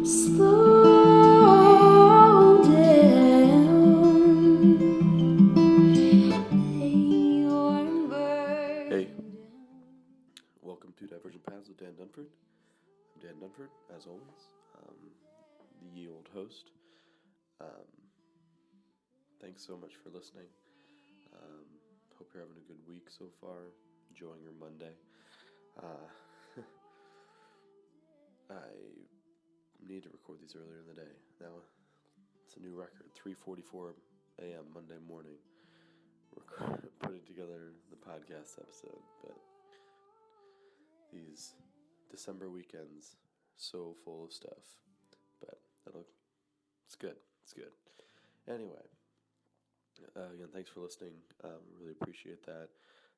Slow down. Hey, welcome to Divergent Paths with Dan Dunford. I'm Dan Dunford, as always, the ye old host. Thanks so much for listening. Hope you're having a good week so far, enjoying your Monday. I need to record these earlier in the day. Now, it's a new record, 3:44 a.m. Monday morning. We're putting together the podcast episode, but these December weekends, so full of stuff, but it's good. Anyway, again, thanks for listening. Really appreciate that.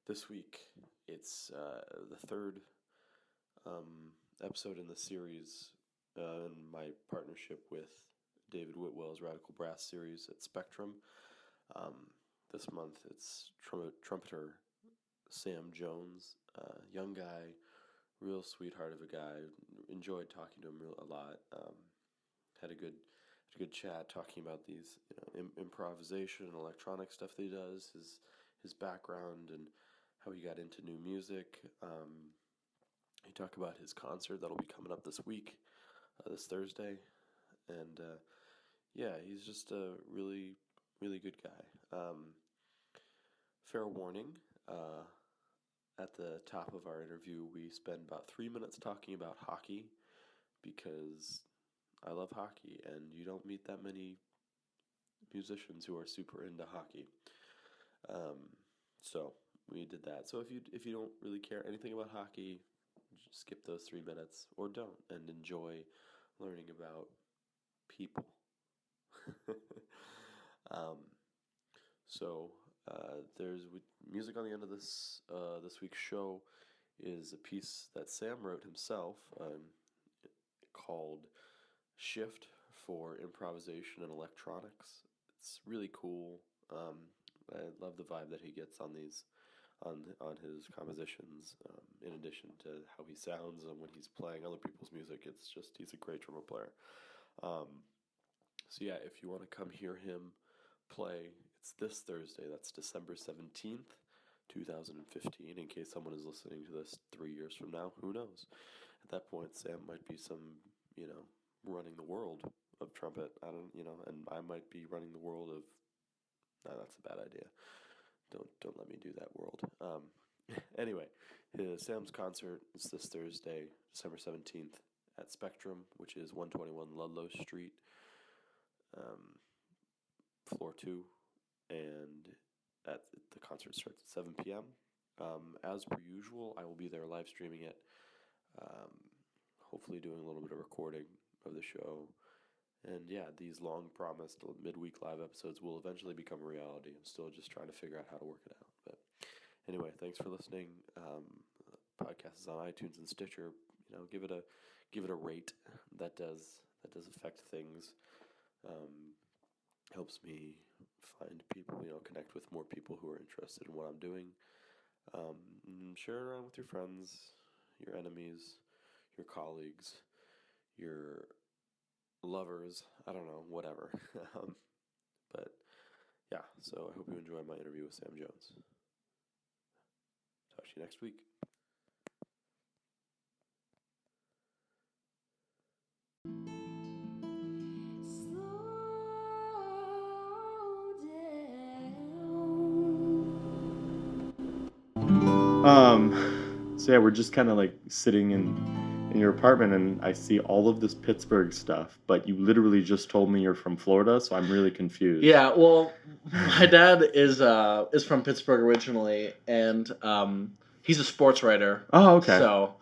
This week, it's the third episode in the series in my partnership with David Whitwell's Radical Brass series at Spectrum. This month, it's Trumpeter Sam Jones, young guy, real sweetheart of a guy. Enjoyed talking to him a lot. Had a good chat talking about these improvisation and electronic stuff that he does, his background and how he got into new music. He talked about his concert that'll be coming up this week, this Thursday, and he's just a really, really good guy. Fair warning, at the top of our interview, we spend about 3 minutes talking about hockey, because I love hockey, and you don't meet that many musicians who are super into hockey. So we did that. So if you don't really care anything about hockey, just skip those 3 minutes, or don't, and enjoy learning about people. There's music on the end of this week's show is a piece that Sam wrote himself, called Shift for Improvisation and Electronics. It's really cool. I love the vibe that he gets on these, on his compositions. In addition to how he sounds and when he's playing other people's music, he's a great drummer player. If you want to come hear him play, it's this Thursday. That's December 17th, 2015. In case someone is listening to this 3 years from now, who knows? At that point, Sam might be running the world of trumpet. And I might be running the world of. No, that's a bad idea. Don't let me do that world. Anyway, Sam's concert is this Thursday, December 17th, at Spectrum, which is 121 Ludlow Street, floor 2, and the concert starts at 7 p.m. As per usual, I will be there live streaming it, hopefully doing a little bit of recording of the show. And these long-promised midweek live episodes will eventually become a reality. I'm still just trying to figure out how to work it out. But anyway, thanks for listening. The podcast is on iTunes and Stitcher. Give it a rate. That does affect things. Helps me find people, connect with more people who are interested in what I'm doing. Share it around with your friends, your enemies, your colleagues, your lovers, I don't know, whatever. So I hope you enjoy my interview with Sam Jones. Talk to you next week. We're just kind of like sitting in your apartment, and I see all of this Pittsburgh stuff, but you literally just told me you're from Florida, so I'm really confused. Yeah, well, my dad is from Pittsburgh originally, and he's a sports writer. Oh, okay. So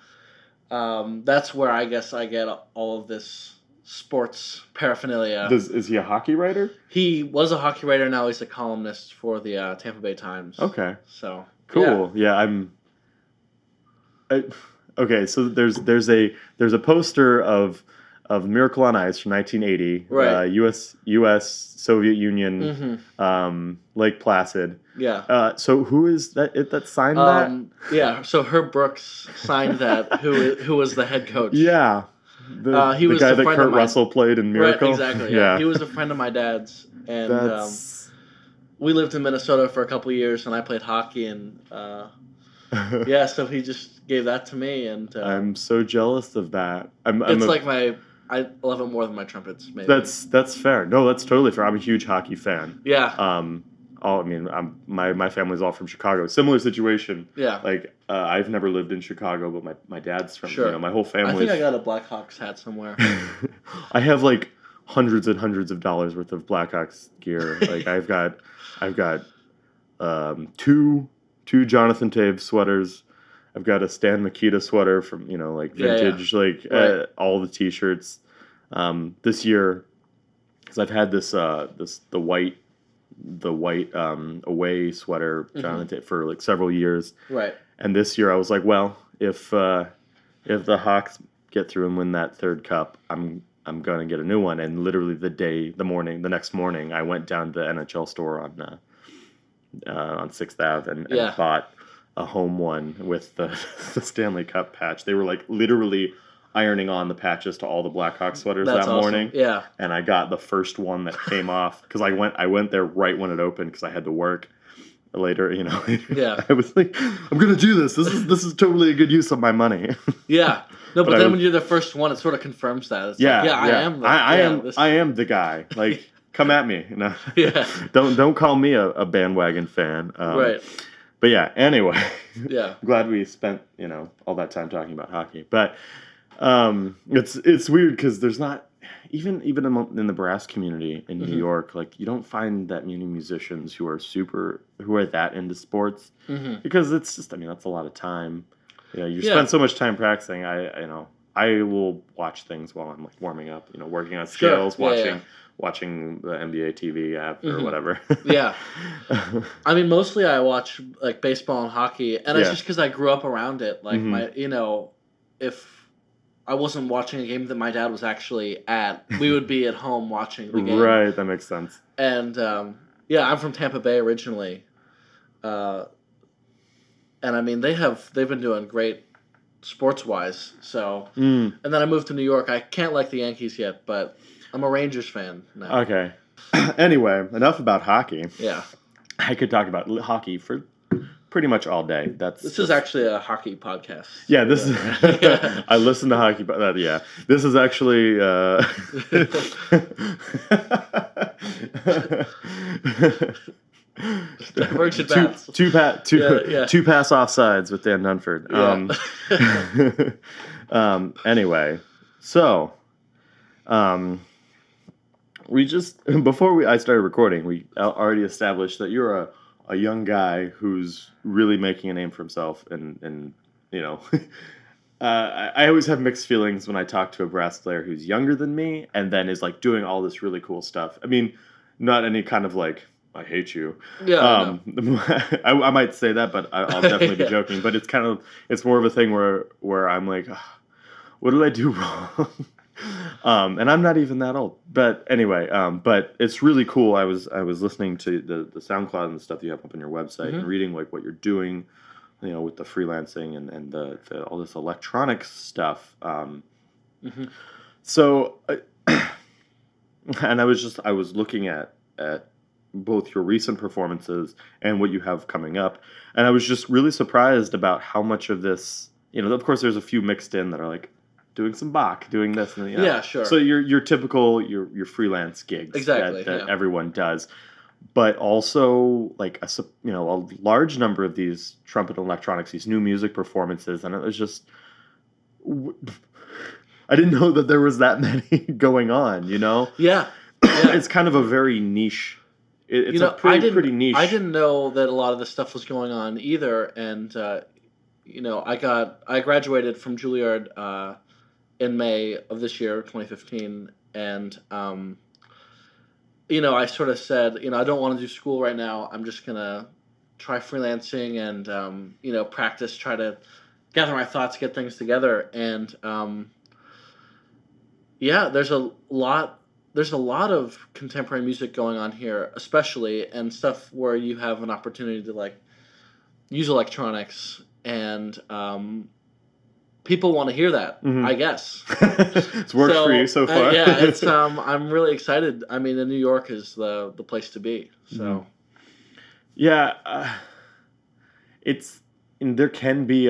that's where I guess I get all of this sports paraphernalia. Is he a hockey writer? He was a hockey writer. Now he's a columnist for the Tampa Bay Times. Okay. So cool. Yeah, okay, so there's a poster of Miracle on Ice from 1980, right? U.S. Soviet Union, Lake Placid. Yeah. So who is that signed that? Yeah. So Herb Brooks signed that. Who was the head coach? Yeah. He the was guy a that friend Kurt of mine. Russell played in Miracle. Right, exactly. Yeah. He was a friend of my dad's, and That's we lived in Minnesota for a couple of years, and I played hockey, and yeah, so he just gave that to me, and I'm so jealous of that. it's like I love it more than my trumpets. Maybe That's fair. No, that's totally fair. I'm a huge hockey fan. yeah, My family's all from Chicago. Similar situation. yeah. Like I've never lived in Chicago, but my dad's from. Sure. My whole family. I think I got a Blackhawks hat somewhere. I have like hundreds and hundreds of dollars worth of Blackhawks gear. Like I've got two Jonathan Taves sweaters. I've got a Stan Mikita sweater from like vintage, Right. all the T-shirts. This year, because I've had the white away sweater Jonathan for like several years, Right. and this year I was like, well, if the Hawks get through and win that third cup, I'm gonna get a new one. And literally the next morning, I went down to the NHL store on 6th Ave and bought a home one with the Stanley Cup patch. They were like literally ironing on the patches to all the Blackhawks sweaters That's that awesome. morning. Yeah. And I got the first one that came off because I went there right when it opened because I had to work later. Yeah. I was like, I'm gonna do this. This is totally a good use of my money. Yeah. No, but But then when you're the first one, it sort of confirms that. It's Yeah, like, I am. I am the guy. Like, come at me. Yeah. Don't call me a bandwagon fan. Right. But yeah. Anyway. Yeah. Glad we spent all that time talking about hockey. But it's weird because there's not even in the brass community in New York. Like you don't find that many musicians who are that into sports because it's just that's a lot of time. You spend so much time practicing. I will watch things while I'm like warming up. Working on scales, Sure. watching the NBA TV app or whatever. Yeah. I mean, mostly I watch like baseball and hockey, and it's Yeah. just because I grew up around it. Like if I wasn't watching a game that my dad was actually at, we would be at home watching the game. Right, that makes sense. And I'm from Tampa Bay originally, and I mean they've been doing great sports wise. So, and then I moved to New York. I can't like the Yankees yet, but I'm a Rangers fan now. Okay. Anyway, enough about hockey. Yeah. I could talk about hockey for pretty much all day. This is actually a hockey podcast. Yeah, this is. I listen to hockey, but yeah, this is actually. Divergent bats. Two pass offsides with Dan Dunford. Anyway, so, we just I started recording, we already established that you're a young guy who's really making a name for himself, and I always have mixed feelings when I talk to a brass player who's younger than me and then is like doing all this really cool stuff. I mean, not any kind of like I hate you. Yeah. I might say that, but I'll definitely be joking. But it's more of a thing where I'm like, what did I do wrong? And I'm not even that old. But anyway, but it's really cool. I was listening to the SoundCloud and the stuff that you have up on your website and reading like what you're doing, with the freelancing and the all this electronic stuff. So, and I was looking at both your recent performances and what you have coming up, and I was just really surprised about how much of this, of course there's a few mixed in that are like doing some Bach, doing this, and yeah, sure. So your typical your freelance gigs exactly that everyone does, but also like a large number of these trumpet electronics, these new music performances, and it was just I didn't know that there was that many going on. Yeah. It's kind of a very niche. It's pretty niche. I didn't know that a lot of this stuff was going on either, and I graduated from Juilliard in May of this year, 2015, and I sort of said, I don't want to do school right now. I'm just gonna try freelancing and practice, try to gather my thoughts, get things together, and there's a lot of contemporary music going on here, especially, and stuff where you have an opportunity to like use electronics and people want to hear that, I guess. It's worked for you so far. Yeah, it's I'm really excited. I mean, New York is the place to be. So yeah, it's there can be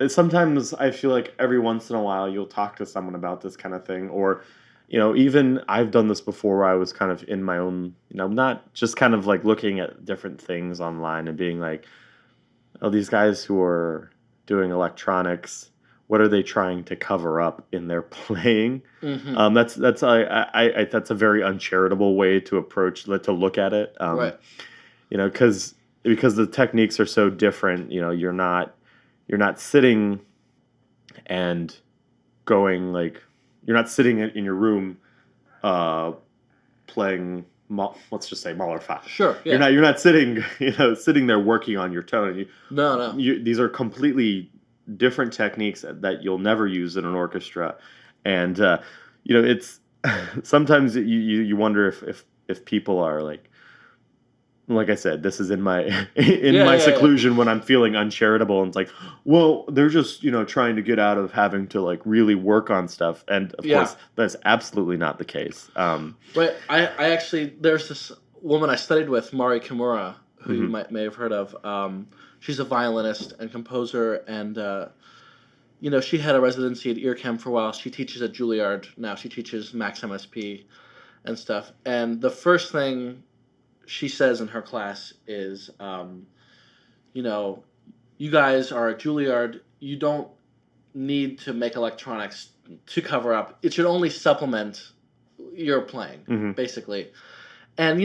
sometimes I feel like every once in a while you'll talk to someone about this kind of thing, or even I've done this before where I was kind of in my own, not just kind of like looking at different things online and being like, oh, these guys who are doing electronics, what are they trying to cover up in their playing? That's that's a very uncharitable way to look at it. right. Because the techniques are so different. You're not sitting and going like you're not sitting in your room playing. Let's just say Mahler 5. Sure. Yeah. You're not sitting sitting there working on your tone. No. These are completely different techniques that you'll never use in an orchestra, and it's sometimes you wonder if people are like I said, this is in my seclusion when I'm feeling uncharitable, and it's like, well, they're just trying to get out of having to like really work on stuff, and of course that's absolutely not the case. Right. I actually, there's this woman I studied with, Mari Kimura, who you may have heard of. She's a violinist and composer, and she had a residency at EarChem for a while. She teaches at Juilliard now. She teaches Max MSP and stuff. And the first thing she says in her class is, you guys are at Juilliard. You don't need to make electronics to cover up. It should only supplement your playing, basically. And,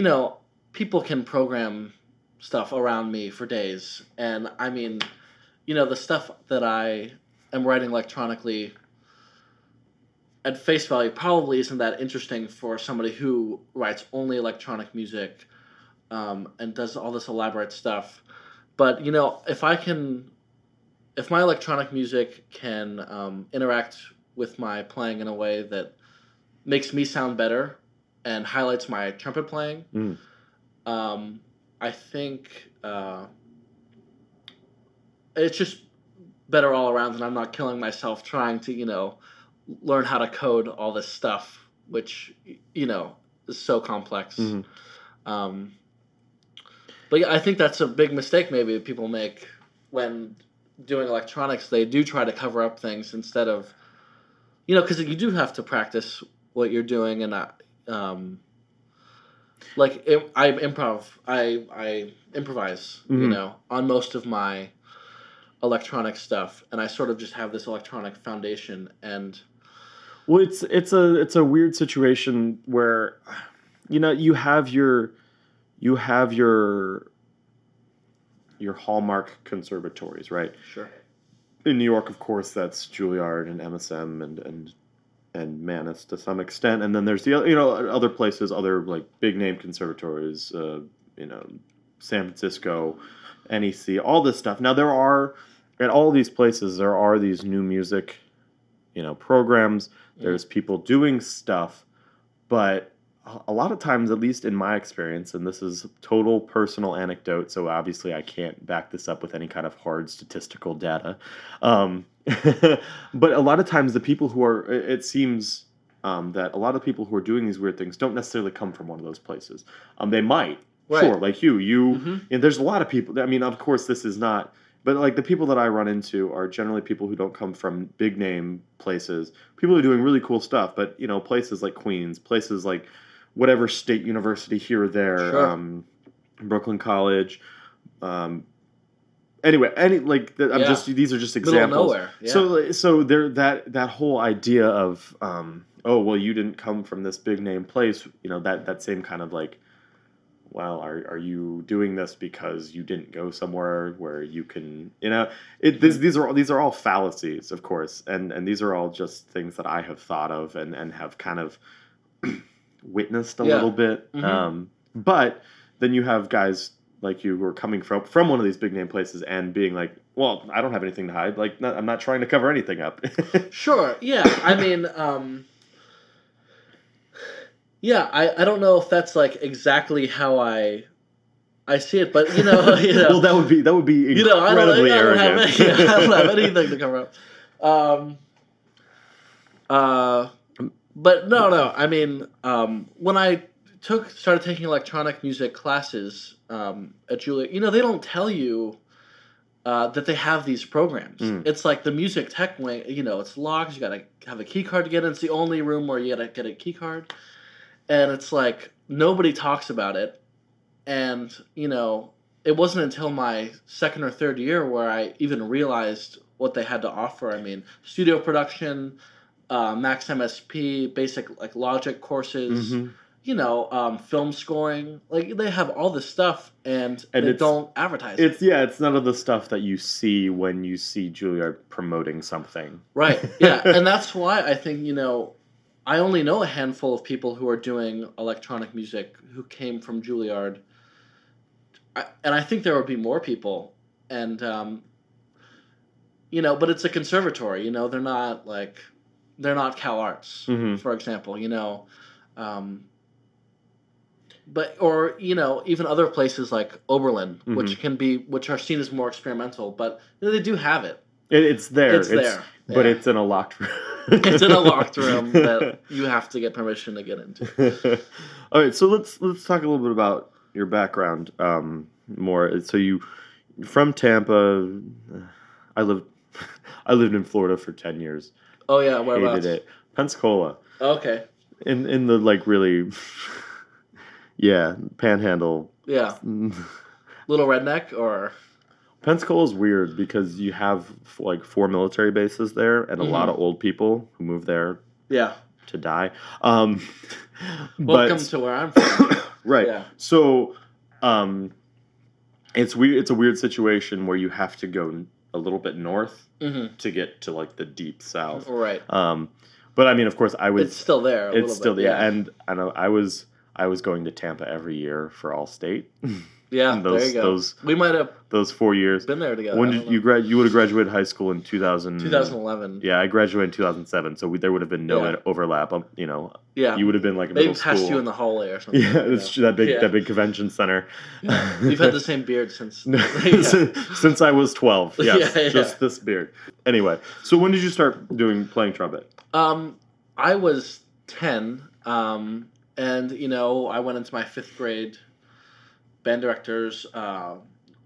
people can program stuff around me for days. And, I mean, the stuff that I am writing electronically at face value probably isn't that interesting for somebody who writes only electronic music and does all this elaborate stuff. But, if my electronic music can interact with my playing in a way that makes me sound better and highlights my trumpet playing, I think it's just better all around, and I'm not killing myself trying to, learn how to code all this stuff, which, is so complex. But yeah, I think that's a big mistake maybe that people make when doing electronics. They do try to cover up things instead of, because you do have to practice what you're doing. And I improvise, on most of my electronic stuff, and I sort of just have this electronic foundation. And well, it's a weird situation where, you have your hallmark conservatories, right? Sure. In New York, of course, that's Juilliard and MSM and Manus to some extent, and then there's the other places, other like big name conservatories, San Francisco, NEC, all this stuff. Now there are at all these places there are these new music, programs. There's people doing stuff, but a lot of times, at least in my experience, and this is total personal anecdote, so obviously I can't back this up with any kind of hard statistical data. But a lot of times the people who are, it seems that a lot of people who are doing these weird things don't necessarily come from one of those places. They might, sure, like you, and there's a lot of people, I mean, of course this is not, but like the people that I run into are generally people who don't come from big name places, people who are doing really cool stuff, but places like Queens, places like whatever state university here or there, sure. Brooklyn College. Anyway, these are just examples. Middle of nowhere. Yeah. So there that whole idea of oh well, you didn't come from this big name place. That same kind of like, well, are you doing this because you didn't go somewhere where you can these are all fallacies, of course, and these are all just things that I have thought of and have kind of witnessed a little bit. But then you have guys like you who are coming from one of these big name places and being like, well, I don't have anything to hide. Like, I'm not trying to cover anything up. Sure. Yeah. I mean, I don't know if that's like exactly how I I see it, but Well, that would be incredibly I don't have arrogant. I don't have anything to cover up. But no. I mean, when I started taking electronic music classes at Juilliard, they don't tell you that they have these programs. It's like the music tech wing. It's locked. You gotta have a key card to get in. It's the only room where you gotta get a key card, and it's like nobody talks about it. And it wasn't until my second or third year where I even realized what they had to offer. I mean, studio production, Max MSP, basic like Logic courses, film scoring. Like they have all this stuff, and they don't advertise it. It's none of the stuff that you see when you see Juilliard promoting something. Right. Yeah, and that's why I think I only know a handful of people who are doing electronic music who came from Juilliard. And I think there would be more people, and but it's a conservatory. They're not Cal Arts, for example. But even other places like Oberlin, which are seen as more experimental, but they do have it. It's there. It's there, but it's in a locked room. It's in a locked room that you have to get permission to get into. All right, so let's talk a little bit about your background more. So you from Tampa. I lived in Florida for 10 years. Oh yeah, whereabouts? Hated it. Pensacola. Okay. In the like really panhandle. Yeah. Little redneck or Pensacola is weird because you have like 4 military bases there and a lot of old people who move there. Yeah. To die. Welcome to where I'm from. Right. Yeah. So, it's weird. It's a weird situation where you have to go a little bit north to get to like the deep south. Right. But I mean, of course, I was. It's still there. It's still there, and I know I was going to Tampa every year for All-State. Yeah, there you go. We might have those 4 years been there together. When did you You would have graduated high school in 2011. Yeah, I graduated in 2007, so there would have been no overlap. Yeah, you would have been like maybe past you in the hallway or something. Yeah, it's that big convention center. You've had the same beard since since I was 12. Yes, yeah. Just this beard. Anyway, so when did you start playing trumpet? I was 10, and I went into my 5th grade band director's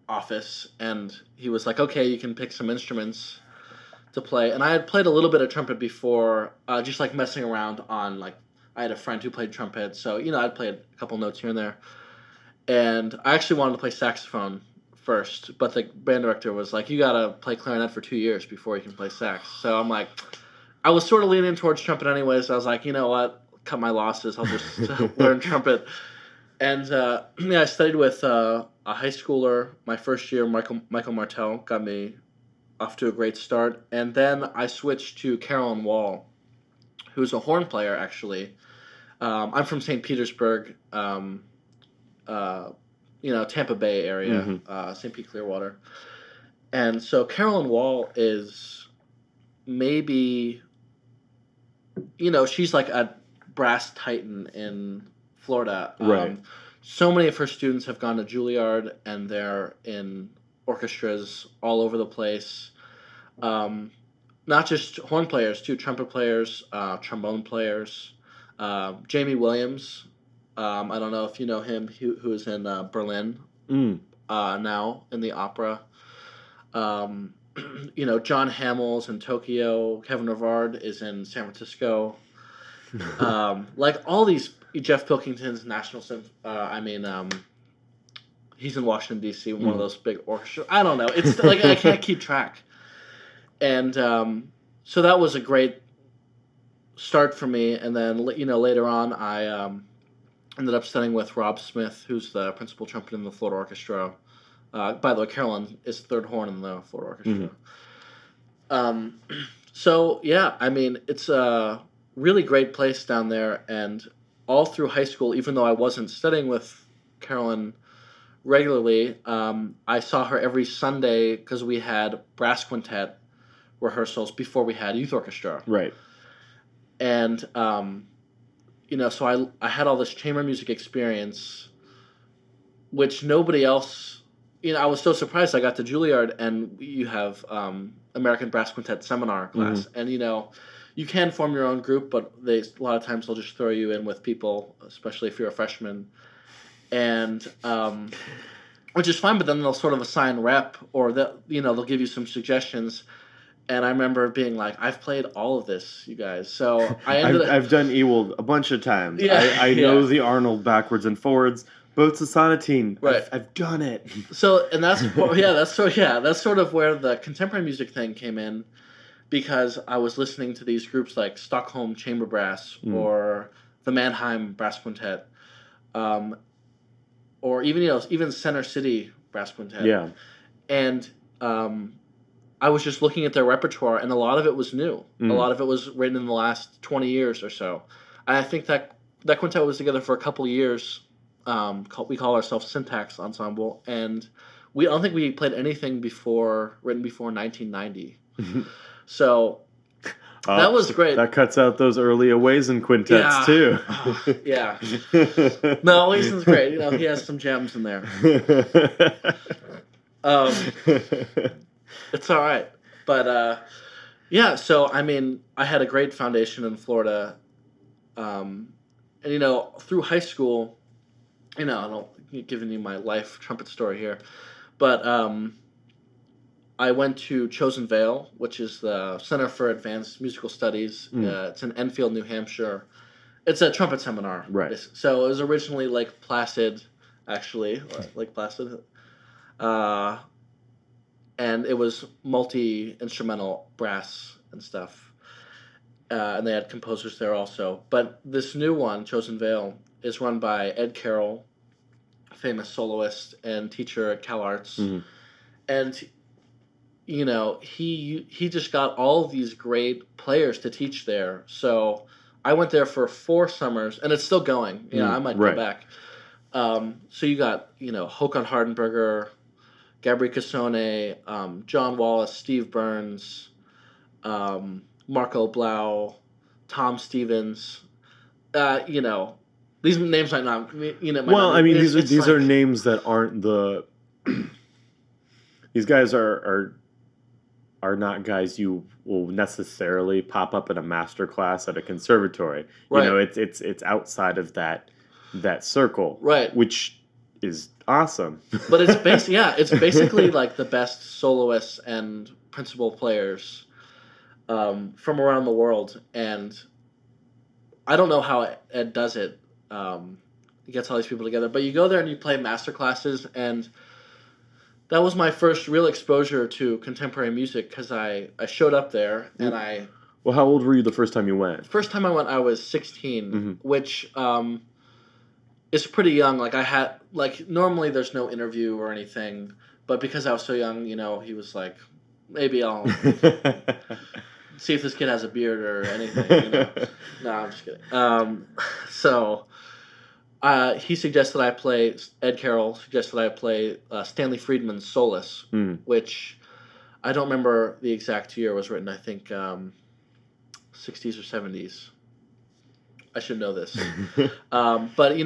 office, and he was like, okay, you can pick some instruments to play. And I had played a little bit of trumpet before, just like messing around on, like, I had a friend who played trumpet, so, I'd played a couple notes here and there. And I actually wanted to play saxophone first, but the band director was like, you gotta play clarinet for 2 years before you can play sax. So I'm like, I was sort of leaning towards trumpet anyway, so I was like, you know what, cut my losses, I'll just learn trumpet. And I studied with a high schooler my first year, Michael Martell, got me off to a great start. And then I switched to Carolyn Wall, who's a horn player, actually. I'm from St. Petersburg, Tampa Bay area, St. Pete Clearwater. And so Carolyn Wall is maybe, she's like a brass titan in Florida. Right. So many of her students have gone to Juilliard, and they're in orchestras all over the place. Not just horn players, too, trumpet players, trombone players. Jamie Williams, I don't know if you know him, who is in Berlin now in the opera. John Hamill's in Tokyo. Kevin Rivard is in San Francisco. Like all these, Jeff Pilkington's National he's in Washington D.C. One of those big orchestras. I don't know. It's like I can't keep track. And so that was a great start for me. And then later on, I ended up studying with Rob Smith, who's the principal trumpeter in the Florida Orchestra. By the way, Carolyn is third horn in the Florida Orchestra. So yeah, it's a really great place down there, and all through high school, even though I wasn't studying with Carolyn regularly, I saw her every Sunday because we had brass quintet rehearsals before we had youth orchestra. Right. And, so I had all this chamber music experience which nobody else. I was so surprised. I got to Juilliard, and you have American Brass Quintet seminar class, and you can form your own group, but a lot of times they'll just throw you in with people, especially if you're a freshman, and which is fine. But then they'll sort of assign rep, or they'll give you some suggestions. And I remember being like, I've played all of this, you guys. So I've done Ewald a bunch of times. Yeah, I know the Arnold backwards and forwards. Boats of sonatine. Right. I've done it. So, and that's sort of where the contemporary music thing came in, because I was listening to these groups like Stockholm Chamber Brass or the Mannheim Brass Quintet, or even Center City Brass Quintet. Yeah. And I was just looking at their repertoire, and a lot of it was new. A lot of it was written in the last 20 years or so. And I think that quintet was together for a couple years. We call ourselves Syntax Ensemble, and I don't think we played anything written before 1990. So that was great. That cuts out those early Awayson quintets too. Yeah. No, Awason's great. He has some gems in there. It's all right. But so I mean, I had a great foundation in Florida, and through high school. I don't giving you my life trumpet story here, but I went to Chosen Vale, which is the Center for Advanced Musical Studies. It's in Enfield, New Hampshire. It's a trumpet seminar. Right. So it was originally Lake Placid, actually, Lake Placid, and it was multi-instrumental brass and stuff, and they had composers there also. But this new one, Chosen Vale, is run by Ed Carroll, a famous soloist and teacher at Cal Arts. And, he just got all of these great players to teach there. So I went there for 4 summers, and it's still going. I might go back. So you got, Håkan Hardenberger, Gabri Cassone, John Wallace, Steve Burns, Marco Blau, Tom Stevens, these names might not, these are names that aren't the. These guys are not guys you will necessarily pop up in a master class at a conservatory. Right. It's outside of that circle, right? Which is awesome. But it's basically like the best soloists and principal players from around the world, and I don't know how Ed does it. He gets all these people together, but you go there and you play master classes, and that was my first real exposure to contemporary music, because I showed up there and I. Well, how old were you the first time you went? First time I went, I was 16, which is pretty young. Like I had normally there's no interview or anything, but because I was so young, he was like, maybe I'll. See if this kid has a beard or anything. No, I'm just kidding. So he suggested I play. Ed Carroll suggested I play Stanley Friedman's Solace, which I don't remember the exact year it was written. I think 60s or 70s. I should know this. But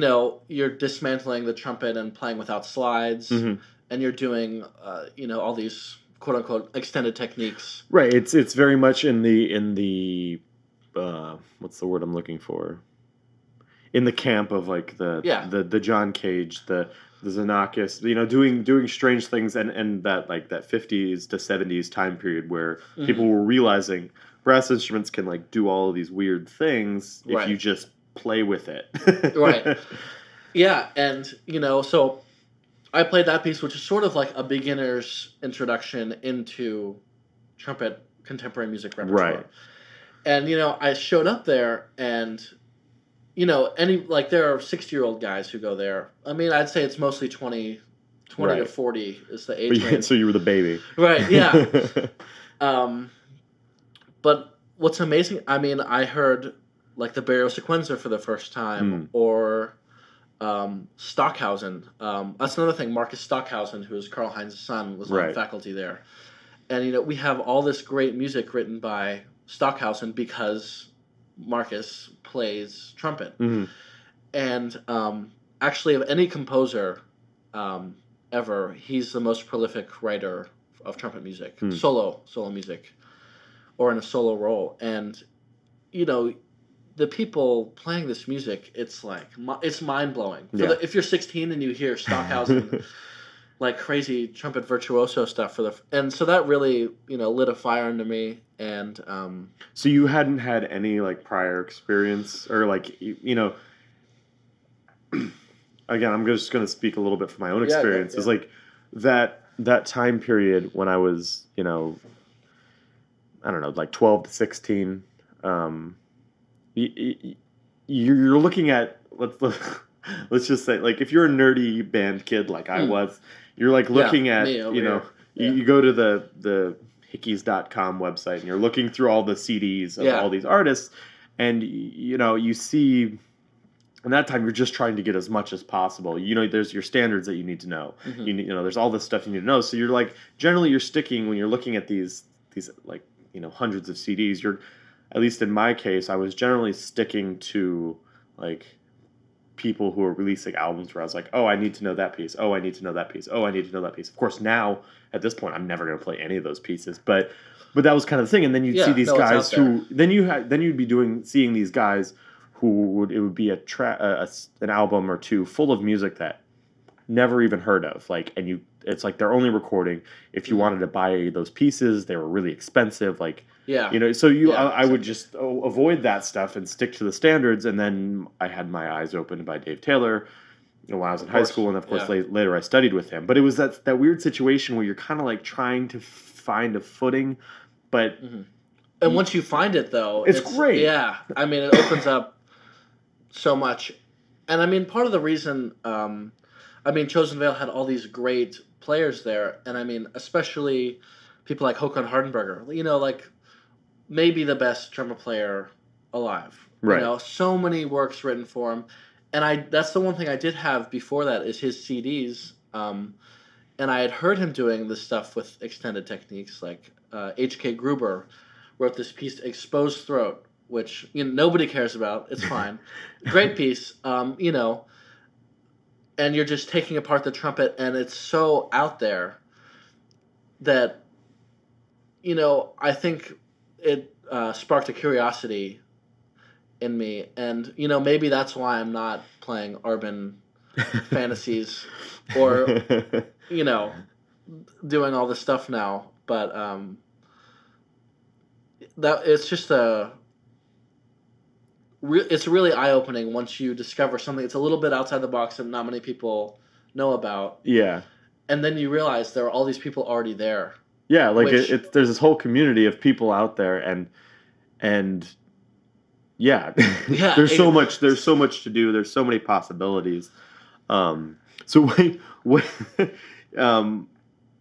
you're dismantling the trumpet and playing without slides, and you're doing all these quote unquote extended techniques. Right. It's very much in the what's the word I'm looking for? In the camp of like the John Cage, the Xenakis, doing strange things, and that like that 50s to 70s time period where people were realizing brass instruments can like do all of these weird things if you just play with it. Right. Yeah, and so I played that piece, which is sort of like a beginner's introduction into trumpet contemporary music repertoire. Right. And, I showed up there and, there are 60-year-old guys who go there. I mean, I'd say it's mostly 20 to 40 is the age range. So you were the baby. Right, yeah. But what's amazing, I mean, I heard like the Barrio Sequenza for the first time, or Stockhausen. That's another thing. Marcus Stockhausen, who is Karl Heinz's son, was on faculty there. And, we have all this great music written by Stockhausen because Marcus plays trumpet. And actually, of any composer, ever. He's the most prolific writer of trumpet music, Hmm. solo music, or in a solo role. And you know, the people playing this music, it's like it's mind blowing. Yeah. If you're 16 and you hear Stockhausen. Like crazy trumpet virtuoso stuff and so that really lit a fire under me. And So you hadn't had any like prior experience, or like again, I'm just going to speak a little bit from my own experience. Is like that time period when I was I don't know, like 12 to 16. You're looking at let's just say, like, if you're a nerdy band kid like I was, you're like looking at you go to the hickeys.com website and you're looking through all the CDs of all these artists, and you see, and that time you're just trying to get as much as possible. There's your standards that you need to know. Mm-hmm. There's all this stuff you need to know. So you're like, generally you're sticking, when you're looking at these like hundreds of CDs, you're, at least in my case, I was generally sticking to like people who are releasing albums where I was like, oh, I need to know that piece. Oh, I need to know that piece. Oh, I need to know that piece. Of course, now at this point, I'm never going to play any of those pieces. But that was kind of the thing. And then you'd see these guys who then you'd be seeing these guys who it would be an album or two full of music that never even heard of. Like, and it's like they're only recording. If you wanted to buy those pieces, they were really expensive. Like. Yeah. So I would just avoid that stuff and stick to the standards. And then I had my eyes opened by Dave Taylor when I was in high school. And of course, later I studied with him. But it was that weird situation where you're kind of like trying to find a footing. But and once you find it, though, it's great. Yeah. I mean, it opens up so much. And I mean, part of the reason, Chosen Vale had all these great players there. And I mean, especially people like Håkon Hardenberger, like, maybe the best trumpet player alive. Right. So many works written for him. And that's the one thing I did have before that is his CDs. And I had heard him doing this stuff with extended techniques. Like H.K. Gruber wrote this piece, Exposed Throat, which nobody cares about. It's fine. Great piece. And you're just taking apart the trumpet, and it's so out there that, I think it sparked a curiosity in me, and maybe that's why I'm not playing urban fantasies or doing all this stuff now. But that it's just it's really eye opening once you discover something that's a little bit outside the box that not many people know about. Yeah, and then you realize there are all these people already there. Yeah, like there's this whole community of people out there, and yeah, there's so much to do. There's so many possibilities. So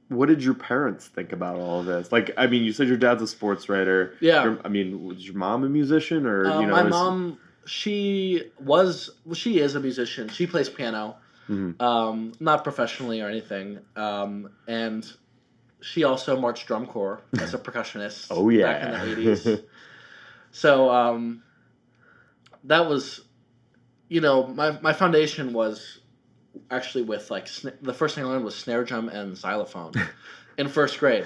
what did your parents think about all of this? Like, I mean, you said your dad's a sports writer. Yeah. Was your mom a musician, or my mom? She is a musician. She plays piano, not professionally or anything, and. She also marched drum corps as a percussionist. Oh yeah, back in the 80s. So that was, my foundation was actually with like the first thing I learned was snare drum and xylophone in first grade.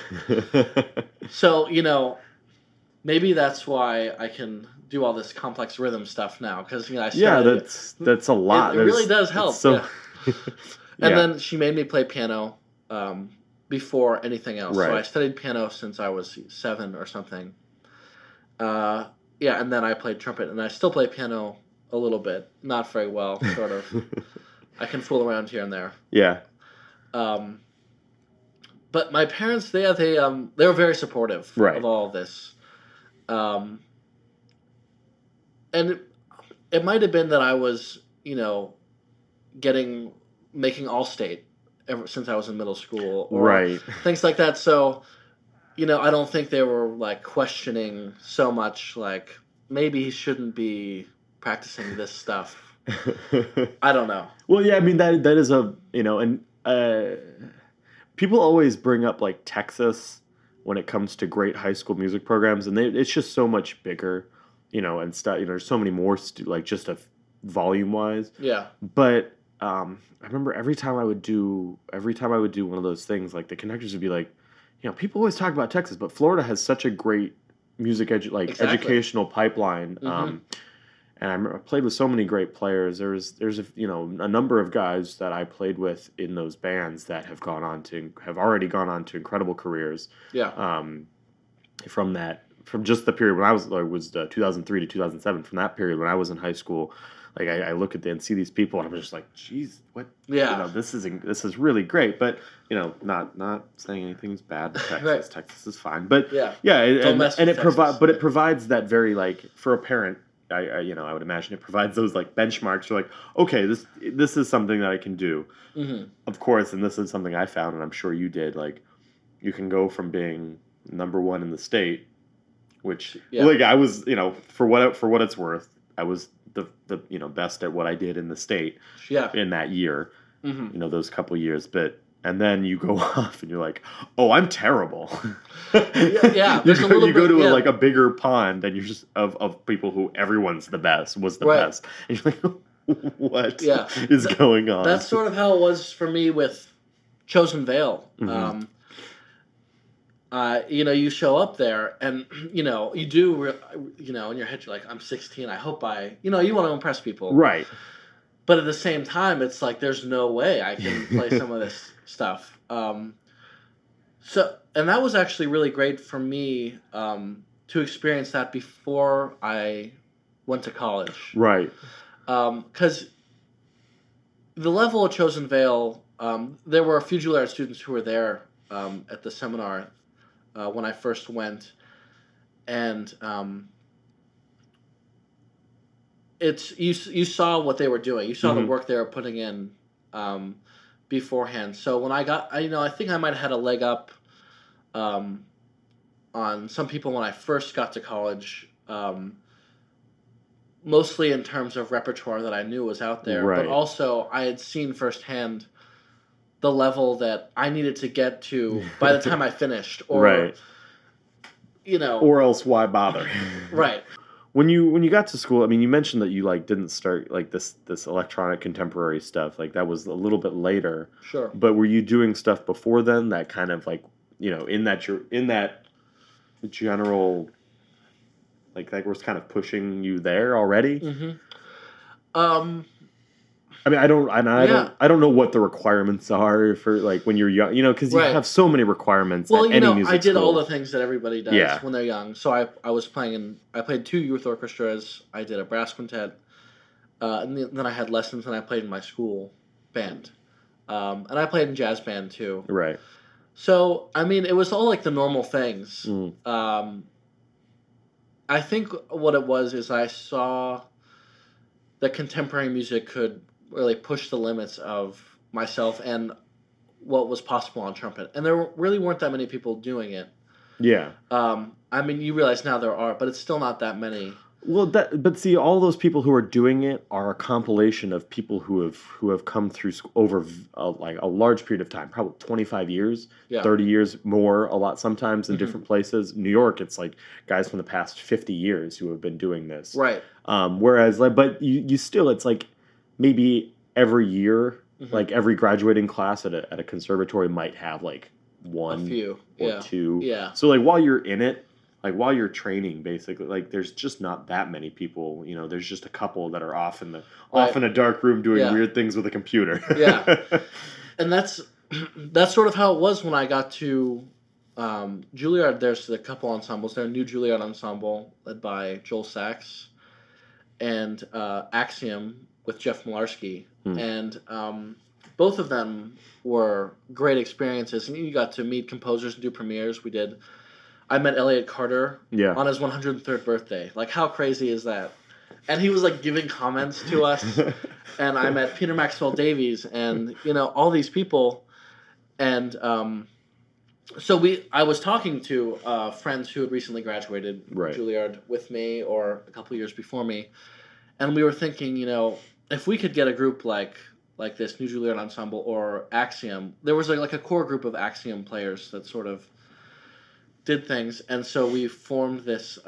So maybe that's why I can do all this complex rhythm stuff now, because I started. That's a lot. It really does help. So, and then she made me play piano. Before anything else. Right. So I studied piano since I was 7 or something. And then I played trumpet, and I still play piano a little bit. Not very well, sort of. I can fool around here and there. Yeah. But my parents, they were very supportive of all of this. And it might have been that I was, making All-State ever since I was in middle school, or things like that. So, I don't think they were like questioning so much, like maybe he shouldn't be practicing this stuff. I don't know. Well, yeah, I mean that is people always bring up like Texas when it comes to great high school music programs, and it's just so much bigger, and stuff. There's so many more like just volume wise. Yeah. But I remember every time I would do one of those things, like the conductors would be like, people always talk about Texas, but Florida has such a great music Exactly. educational pipeline. Mhm. And I played with so many great players. There's a number of guys that I played with in those bands that have already gone on to incredible careers. Yeah. From just the period when I was 2003 to 2007. From that period when I was in high school, like I look at and see these people, and I'm just like, geez, what? Yeah. This is really great. But not saying anything's bad with Texas. Right. Texas is fine. But Yeah. and mess and with it Texas. it provides that very, like, for a parent. I would imagine it provides those, like, benchmarks for, like, okay, this is something that I can do. Mhm. Of course, and this is something I found, and I'm sure you did. Like, you can go from being number one in the state, which, like, I was, for what it's worth, I was the best at what I did in the state. Yeah. In that year, Mhm. those couple years, and then you go off and you're like, oh, I'm terrible. Yeah, you go to a bigger pond, and you're just of people who everyone's the best, was the Right. best. And you're like, what Yeah. is going on? That's sort of how it was for me with Chosen Vale. Mhm. You show up there, and you do, in your head, you're like, I'm 16. I hope you want to impress people, Right. But at the same time, it's like there's no way I can play some of this stuff. And that was actually really great for me to experience that before I went to college. Right. Because the level of Chosen Vale, there were a few Juilliard students who were there at the seminar when I first went, and you saw what they were doing. You saw the work they were putting in beforehand. So when I think I might have had a leg up on some people when I first got to college. Mostly in terms of repertoire that I knew was out there, Right. but also I had seen firsthand the level that I needed to get to by the time I finished, or right. Or else why bother? Right. When you got to school, I mean, you mentioned that you, like, didn't start, like, this electronic contemporary stuff. Like, that was a little bit later. Sure. But were you doing stuff before then that kind of, like, in that general, like, that was kind of pushing you there already? Mm-hmm. I mean, I don't know what the requirements are for, like, when you're young, because you have so many requirements. Well, at any music I did school. all the things that everybody does Yeah. when they're young. So I played 2 youth orchestras. I did a brass quintet, and then I had lessons, and I played in my school band, and I played in jazz band too. Right. So I mean, it was all like the normal things. I think what it was is I saw that contemporary music could really push the limits of myself and what was possible on trumpet. And there really weren't that many people doing it. Yeah. I mean, you realize now there are, but it's still not that many. Well, but see, all those people who are doing it are a compilation of people who have come through over like a large period of time, probably 25 years, 30 years more, a lot sometimes in different places. New York, it's like guys from the past 50 years who have been doing this. Right. Whereas, like, but you still, it's like maybe every year, like every graduating class at a conservatory might have like one a few. or two. Yeah. So, like, while you're in it, like, while you're training, basically, like, there's just not that many people. There's just a couple that are off in a dark room doing weird things with a computer. Yeah, and that's sort of how it was when I got to Juilliard. There's a couple ensembles. There's a new Juilliard ensemble led by Joel Sachs, and Axiom with Jeff Malarski, and both of them were great experiences. And you got to meet composers and do premieres. I met Elliot Carter on his 103rd birthday. Like, how crazy is that? And he was, like, giving comments to us. And I met Peter Maxwell Davies and, all these people. And so I was talking to friends who had recently graduated Juilliard with me or a couple years before me. And we were thinking, if we could get a group like this New Juilliard Ensemble or Axiom, there was like a core group of Axiom players that sort of did things, and so we formed this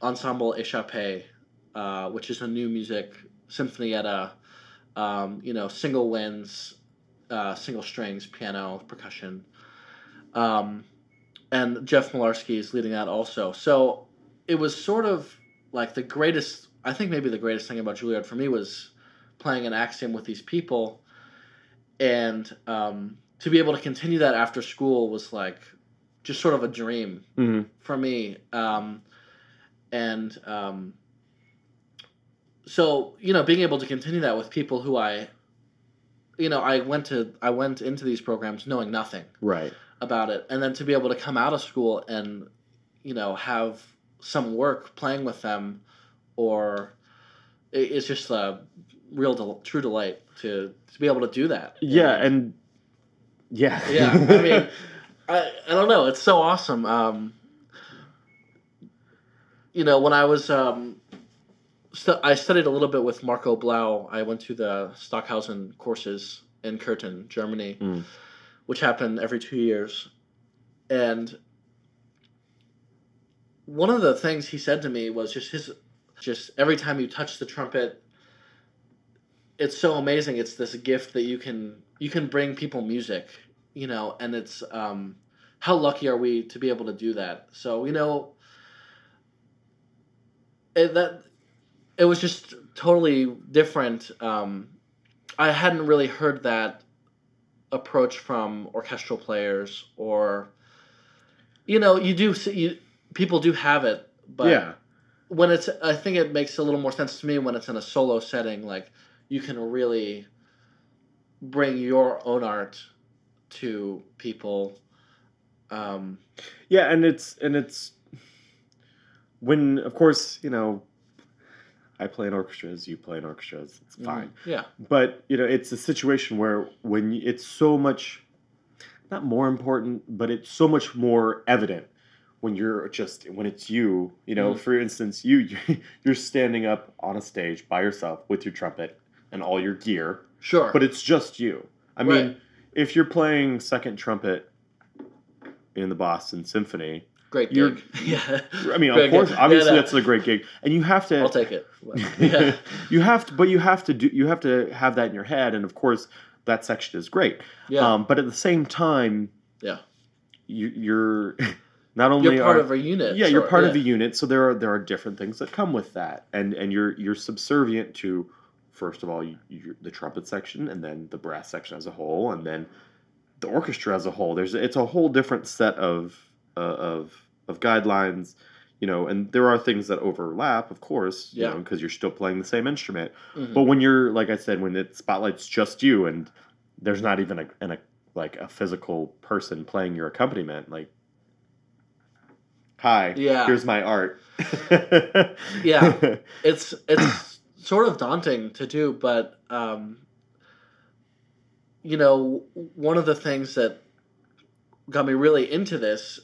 ensemble Échappé, which is a new music sinfonietta single winds, single strings, piano, percussion. And Jeff Malarski is leading that also. So it was sort of like I think maybe the greatest thing about Juilliard for me was playing an Axiom with these people. And to be able to continue that after school was like just sort of a dream for me. So, being able to continue that with people who I went into these programs knowing nothing Right. about it, and then to be able to come out of school and have some work playing with them, or it's just a true delight to be able to do that. Yeah, and yeah. I mean, I don't know, it's so awesome. When I was I studied a little bit with Marco Blau. I went to the Stockhausen courses in Curtin, Germany, which happened every 2 years. And one of the things he said to me was just every time you touch the trumpet, it's so amazing. It's this gift that you can bring people music, and it's how lucky are we to be able to do that? So it was just totally different. I hadn't really heard that approach from orchestral players, or people do have it, but when I think it makes a little more sense to me when it's in a solo setting. Like, you can really bring your own art to people. And it's when, of course, I play in orchestras, you play in orchestras, it's fine. Yeah. But, it's a situation where when it's so much, not more important, but it's so much more evident when it's you, for instance, you're standing up on a stage by yourself with your trumpet and all your gear. Sure. But it's just you. I mean, if you're playing second trumpet in the Boston Symphony, great gig. Yeah. I mean, of course, obviously that's a great gig, and you have to. I'll take it. Yeah. you have to have that in your head, and of course, that section is great. Yeah. But at the same time, you're not only you're part of a unit. Yeah, you're part of a unit. So there are different things that come with that, and you're subservient to, first of all, the trumpet section, and then the brass section as a whole, and then the orchestra as a whole. It's a whole different set of guidelines, and there are things that overlap, of course, because you're still playing the same instrument. Mm-hmm. But when you're, like I said, when the spotlight's just you, and there's not even a physical person playing your accompaniment, like, hi, here's my art. Yeah, it's sort of daunting to do, but one of the things that got me really into this.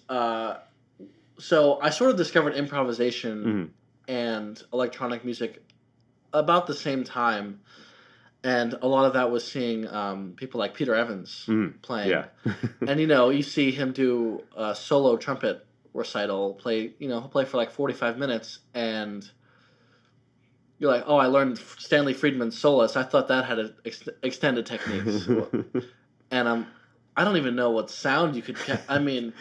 So I sort of discovered improvisation and electronic music about the same time, and a lot of that was seeing people like Peter Evans playing. Yeah. And you see him do a solo trumpet recital, he'll play for like 45 minutes, and you're like, oh, I learned Stanley Friedman's soloist. I thought that had extended techniques. And I don't even know what sound you could get. I mean,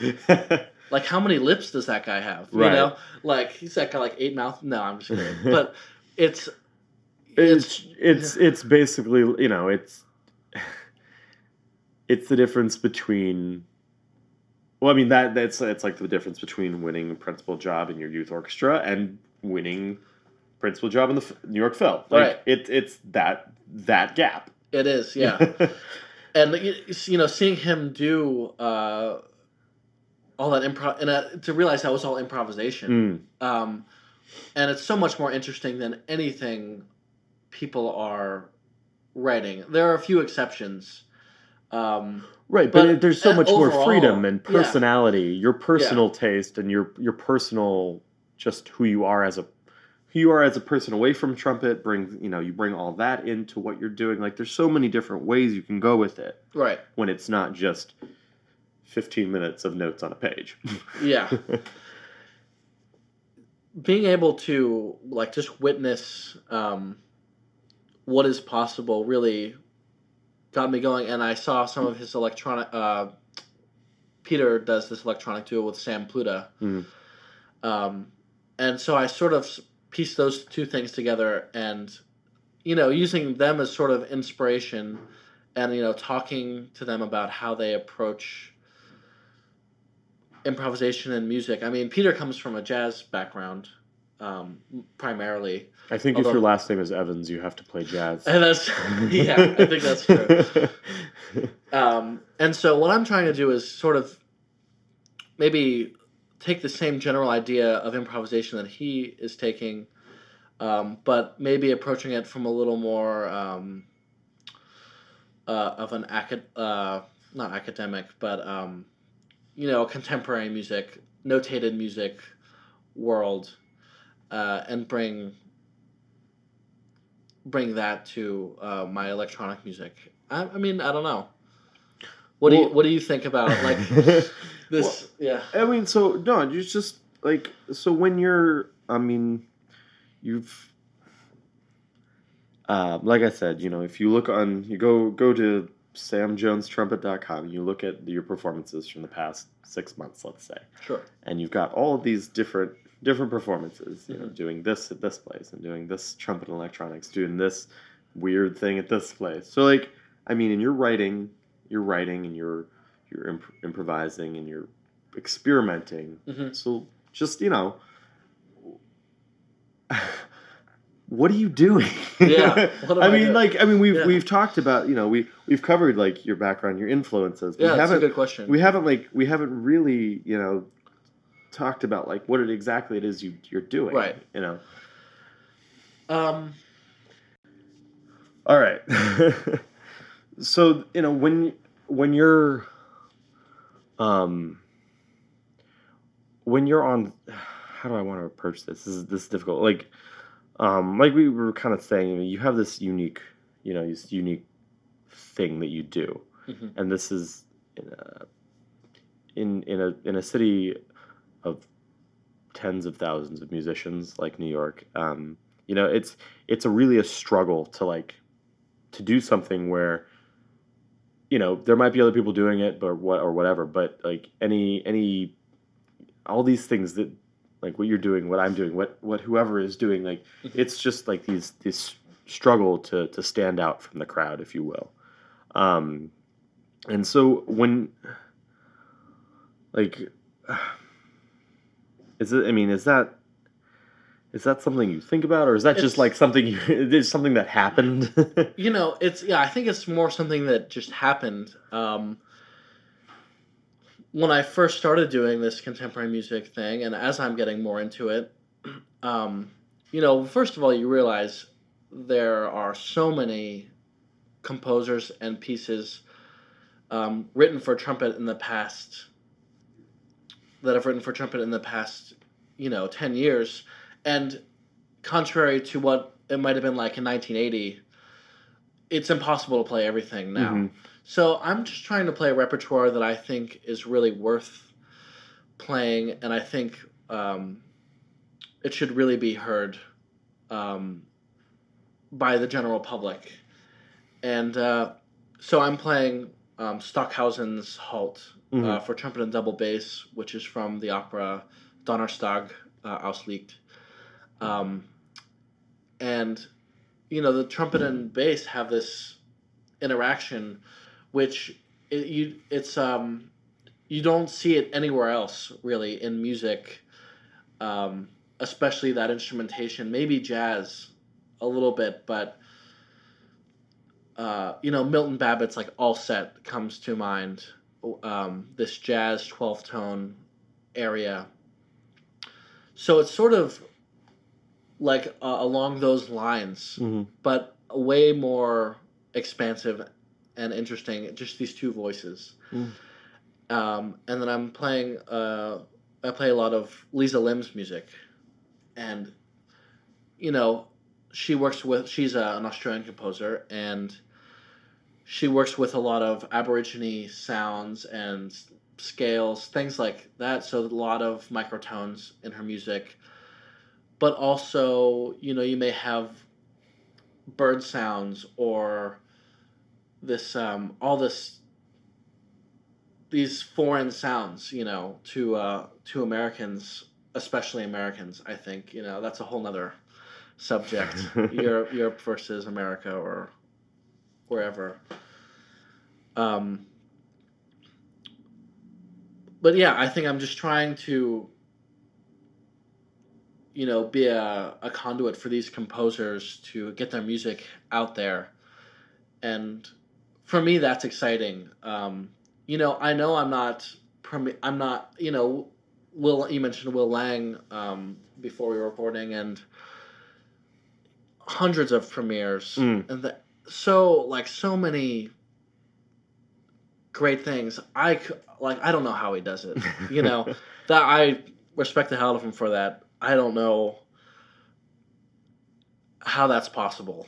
like, how many lips does that guy have? Right. Like, he's got like 8 mouths. No, I'm just kidding. But it's basically, it's the difference between. Well, I mean, it's like the difference between winning a principal job in your youth orchestra and winning principal job in the New York Phil. Like, right. It's that gap. It is, yeah. And seeing him do all that improv, and to realize that was all improvisation, and it's so much more interesting than anything people are writing. There are a few exceptions. Right, but there's so much overall, more freedom and personality, your personal taste, and your personal, just who you are as a person away from trumpet. You bring all that into what you're doing. Like, there's so many different ways you can go with it. Right. When it's not just 15 minutes of notes on a page. Yeah. Being able to just witness what is possible really got me going. And I saw some of his electronic. Peter does this electronic duo with Sam Pluta. And so I sort of pieced those two things together, and using them as sort of inspiration, and talking to them about how they approach improvisation and music. I mean, Peter comes from a jazz background, primarily. I think if your last name is Evans, you have to play jazz. And that's I think that's true. And so what I'm trying to do is sort of maybe take the same general idea of improvisation that he is taking, but maybe approaching it from a little more of an not academic, but contemporary music, notated music world, and bring that to my electronic music. I mean, I don't know. What do you think about like this? Yeah. I mean, so no, you just like so when you're. I mean, you've. Like I said, if you look on, you go to samjonestrumpet.com, you look at your performances from the past 6 months, let's say. Sure. And you've got all of these different performances, doing this at this place and doing this trumpet and electronics, doing this weird thing at this place. So like, I mean, and you're writing and you're improvising and you're experimenting. So just, what are you doing? Yeah. What am I doing? We've talked about, we've covered like your background, your influences. Yeah, that's a good question. We haven't really, talked about like what exactly it is you're doing. Right. All right. So, when you're on, how do I want to approach this? This is difficult. Like we were kind of saying, you have this unique thing that you do, and this is in a city of tens of thousands of musicians like New York. It's really a struggle to do something where there might be other people doing it, but whatever. But like all these things that like what you're doing, what I'm doing, what whoever is doing, like it's just like this struggle to stand out from the crowd, if you will. And so when like is that something you think about, or is that just like something it's something that happened? I think it's more something that just happened. When I first started doing this contemporary music thing, and as I'm getting more into it, first of all, you realize there are so many composers and pieces written for trumpet in the past that have written for trumpet in the past, 10 years. And contrary to what it might have been like in 1980, it's impossible to play everything now. So I'm just trying to play a repertoire that I think is really worth playing, and I think it should really be heard by the general public. And so I'm playing Stockhausen's Halt for trumpet and double bass, which is from the opera Donnerstag Ausliegt. And the trumpet and bass have this interaction, which you don't see it anywhere else really in music, especially that instrumentation. Maybe jazz a little bit, but Milton Babbitt's like All Set comes to mind. This jazz 12-tone area. So it's sort of like along those lines, but way more expansive and interesting. Just these two voices. And then I'm playing. I play a lot of Lisa Lim's music, and she's an Australian composer, and she works with a lot of Aborigine sounds and scales, things like that. So a lot of microtones in her music. But also, you may have bird sounds or this these foreign sounds, to Americans, especially Americans. I think that's a whole nother subject. Europe versus America or wherever. But yeah, I think I'm just trying to be a conduit for these composers to get their music out there, and for me that's exciting. I know I'm not. Will, you mentioned Will Lang before we were recording, and hundreds of premieres, and so many great things. I don't know how he does it. That I respect the hell out of him for that. I don't know how that's possible,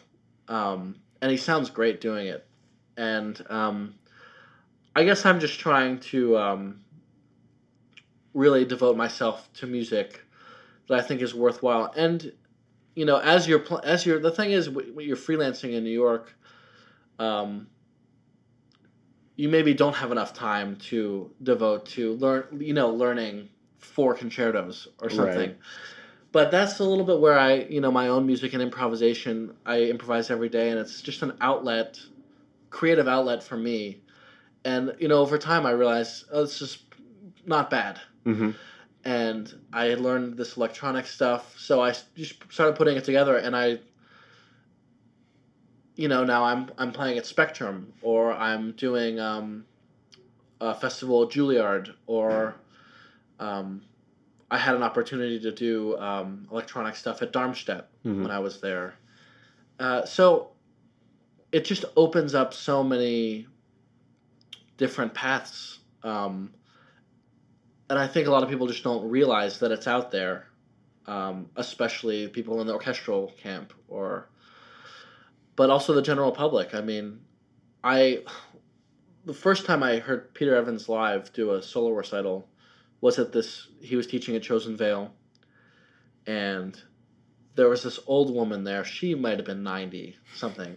and he sounds great doing it. And I guess I'm just trying to really devote myself to music that I think is worthwhile. And the thing is, when you're freelancing in New York, you maybe don't have enough time to devote to learning 4 concertos or something. Right. But that's a little bit where I, my own music and improvisation, I improvise every day, and it's just an creative outlet for me. And, over time I realized, it's just not bad. Mm-hmm. And I had learned this electronic stuff, so I just started putting it together, and now I'm playing at Spectrum, or I'm doing a festival at Juilliard, or I had an opportunity to do electronic stuff at Darmstadt when I was there. So it just opens up so many different paths. And I think a lot of people just don't realize that it's out there, especially people in the orchestral camp, but also the general public. I mean, the first time I heard Peter Evans live do a solo recital was he was teaching at Chosen Vale, and there was this old woman there. She might have been 90 something,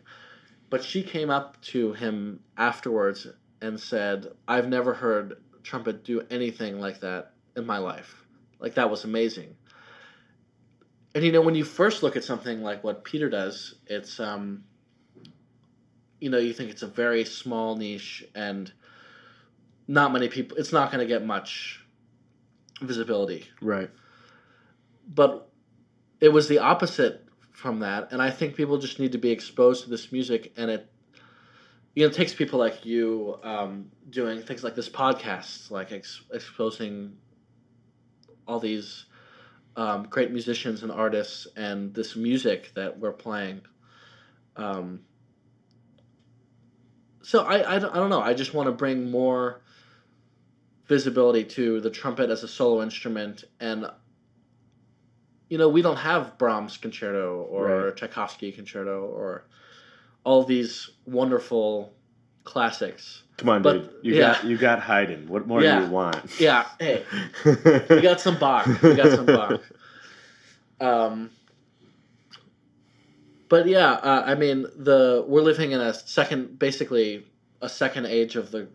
but she came up to him afterwards and said, "I've never heard trumpet do anything like that in my life. Like, that was amazing." And when you first look at something like what Peter does, it's you think it's a very small niche and not many people. It's not going to get much visibility. Right. But it was the opposite from that, and I think people just need to be exposed to this music, and it takes people like you doing things like this podcast, like exposing all these great musicians and artists and this music that we're playing. So I don't know. I just want to bring more visibility to the trumpet as a solo instrument, and we don't have Brahms concerto or Tchaikovsky concerto or all these wonderful classics. Come on, dude. You got Haydn. What more do you want? Yeah. Hey, we got some Bach. But yeah, I mean, we're living in basically a second age of the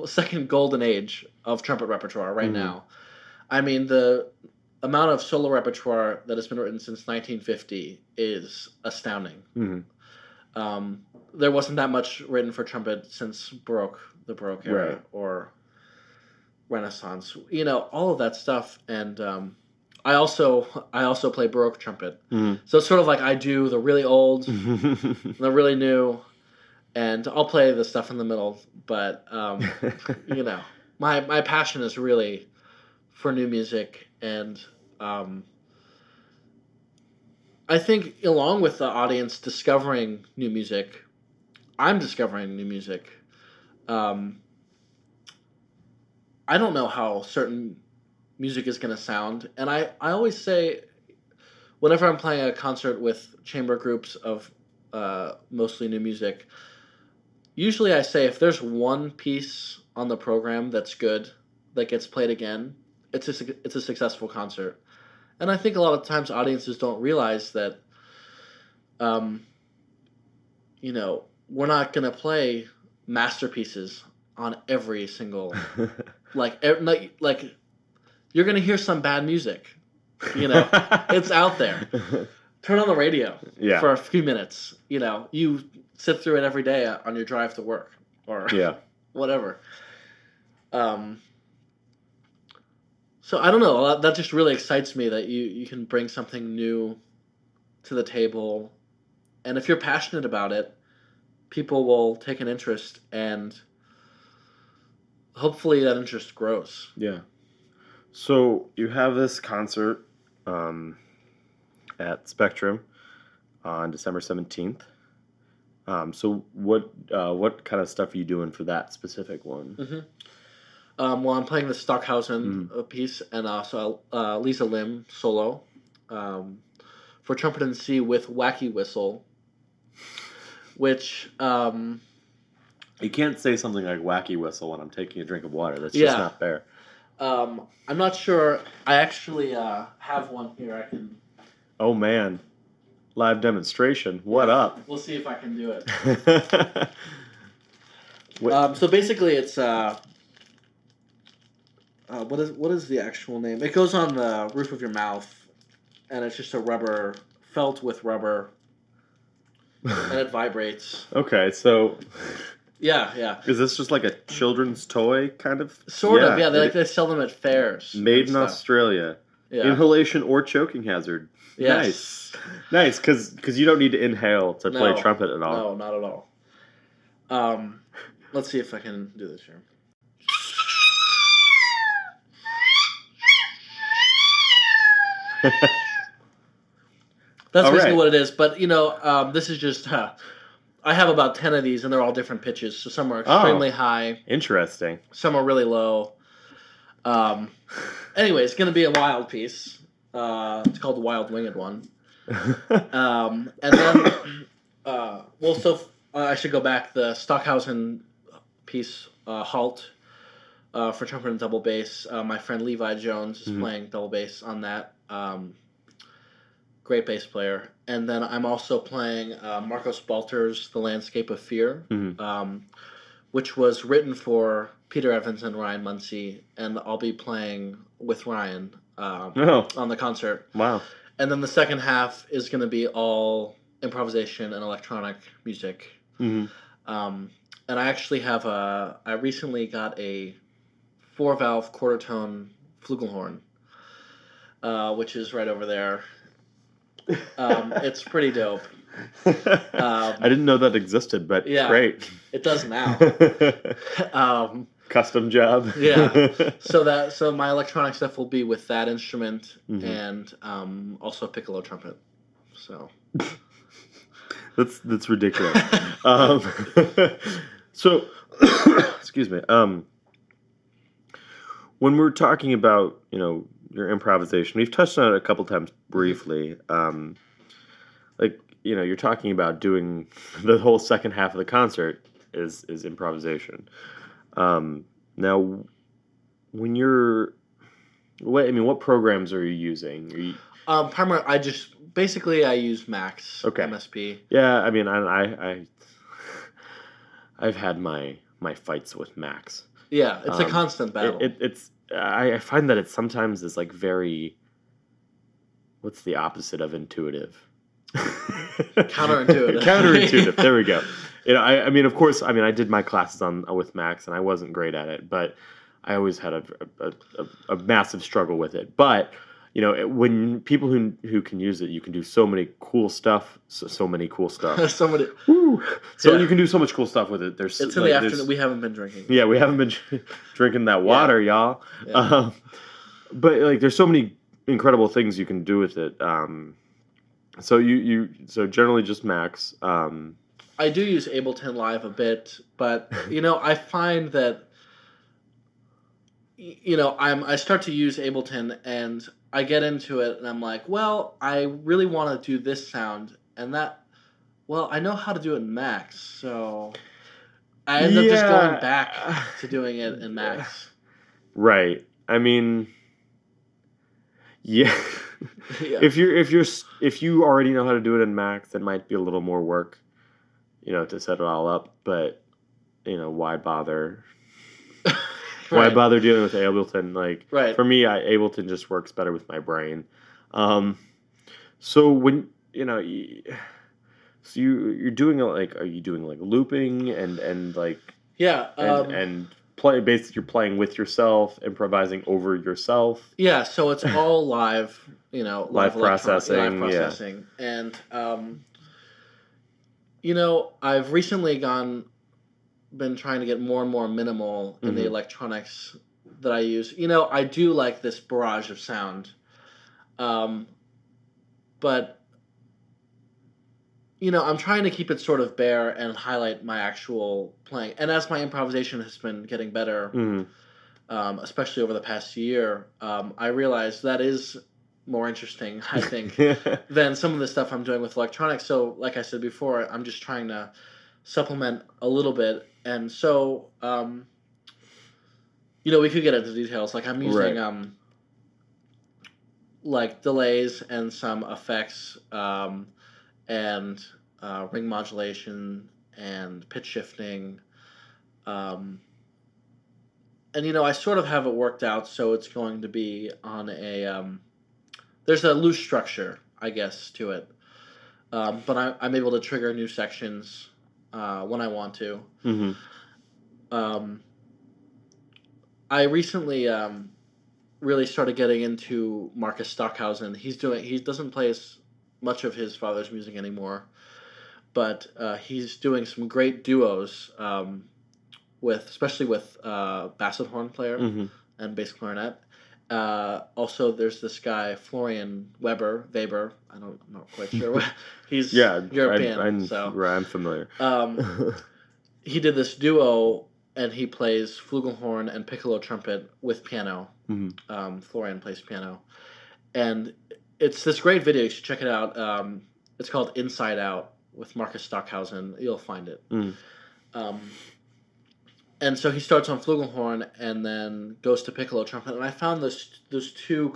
second golden age of trumpet repertoire right now. I mean, the amount of solo repertoire that has been written since 1950 is astounding. There wasn't that much written for trumpet since the Baroque era, or Renaissance. All of that stuff, and I also play Baroque trumpet. So it's sort of like I do the really old, the really new, and I'll play the stuff in the middle. But my passion is really for new music, and I think along with the audience discovering new music, I'm discovering new music. I don't know how certain music is going to sound, and I always say, whenever I'm playing a concert with chamber groups of mostly new music, usually I say if there's one piece on the program that's good, that gets played again, it's a successful concert. And I think a lot of times audiences don't realize that you know, we're not gonna play masterpieces on every single like you're gonna hear some bad music. You know, it's out there. Turn on the radio Yeah. for a few minutes. You know, you sit through it every day on your drive to work or Yeah. whatever. So I don't know. That just really excites me that you can bring something new to the table, and if you're passionate about it, people will take an interest, and hopefully that interest grows. Yeah. So you have this concert at Spectrum on December 17th. So what kind of stuff are you doing for that specific one? Mm-hmm. Well, I'm playing the Stockhausen piece and also Lisa Lim solo for trumpet and C with Whacky Whistle, which You can't say something like Whacky Whistle when I'm taking a drink of water. That's just not fair. I'm not sure. I actually have one here. I can. Oh man, live demonstration. What up? We'll see if I can do it. What- So basically, it's what is the actual name? It goes on the roof of your mouth, and it's just a rubber felt with rubber, and it vibrates. Okay, so Yeah. is this just like a children's toy kind of? Sort of, yeah. They sell them at fairs. Made and in stuff. Australia. Yeah. Inhalation or choking hazard. Yes. Nice, because you don't need to inhale to play No. trumpet at all. No, not at all. Let's see if I can do this here. That's All basically right. what it is. But, this is just... I have about 10 of these, and they're all different pitches. So some are extremely high. Interesting. Some are really low. Anyway, it's going to be a wild piece. It's called the Wild Winged One. And then... I should go back. The Stockhausen piece, Halt, for trumpet and double bass. My friend Levi Jones is playing double bass on that. Great bass player. And then I'm also playing Marcos Balter's The Landscape of Fear, which was written for Peter Evans and Ryan Muncie, and I'll be playing with Ryan on the concert. Wow. And then the second half is going to be all improvisation and electronic music. And I actually have I recently got a 4-valve quarter-tone flugelhorn, which is right over there. It's pretty dope. I didn't know that existed, but great. It does now. Custom job. Yeah. So my electronic stuff will be with that instrument and also a piccolo trumpet. So that's ridiculous. So excuse me. When we're talking about, your improvisation, we've touched on it a couple times briefly. You're talking about doing the whole second half of the concert is improvisation. Now, when what programs are you using? Primarily, I use Max MSP. Yeah, I've had my fights with Max. Yeah, it's a constant battle. I find that it sometimes is like very. What's the opposite of intuitive? Counterintuitive. Counterintuitive. There we go. Of course, I did my classes with Max, and I wasn't great at it, but I always had a massive struggle with it. But when people who can use it, you can do so many cool stuff. So many cool stuff. Woo. So you can do so much cool stuff with it. It's in the afternoon. We haven't been drinking. Yeah, we haven't been drinking that water, y'all. Yeah. But there's so many incredible things you can do with it. So generally just Max. I do use Ableton Live a bit, but I find that I start to use Ableton and I get into it and I'm like, well, I really want to do this sound and that. Well, I know how to do it in Max, so I end up just going back to doing it in Max. Right. Yeah. Yeah. if you already know how to do it in Mac, that might be a little more work, to set it all up. But why bother? Why Right. bother dealing with Ableton? Like Right. for me, Ableton just works better with my brain. So when so you're doing are you doing like looping and like Yeah. and play basically you're playing with yourself, improvising over yourself, Yeah. So it's all live. live processing, live processing, and I've recently been trying to get more and more minimal in the electronics that I use. I do like this barrage of sound, but I'm trying to keep it sort of bare and highlight my actual playing. And as my improvisation has been getting better, especially over the past year, I realized that is more interesting, I think, than some of the stuff I'm doing with electronics. So, like I said before, I'm just trying to supplement a little bit. And so, we could get into details. Like I'm using Right. like delays and some effects, and ring modulation and pitch shifting. And I sort of have it worked out, so it's going to be on a. There's a loose structure, I guess, to it, but I'm able to trigger new sections when I want to. Um, I recently really started getting into Marcus Stockhausen. He doesn't play as much of his father's music anymore, but he's doing some great duos especially with basset horn player and bass clarinet. Also, there's this guy Florian Weber. I'm not quite sure. He's European, I'm familiar. He did this duo, and he plays flugelhorn and piccolo trumpet with piano. Florian plays piano, and it's this great video. You should check it out. It's called Inside Out with Marcus Stockhausen. You'll find it. And so he starts on flugelhorn and then goes to piccolo trumpet. And I found those two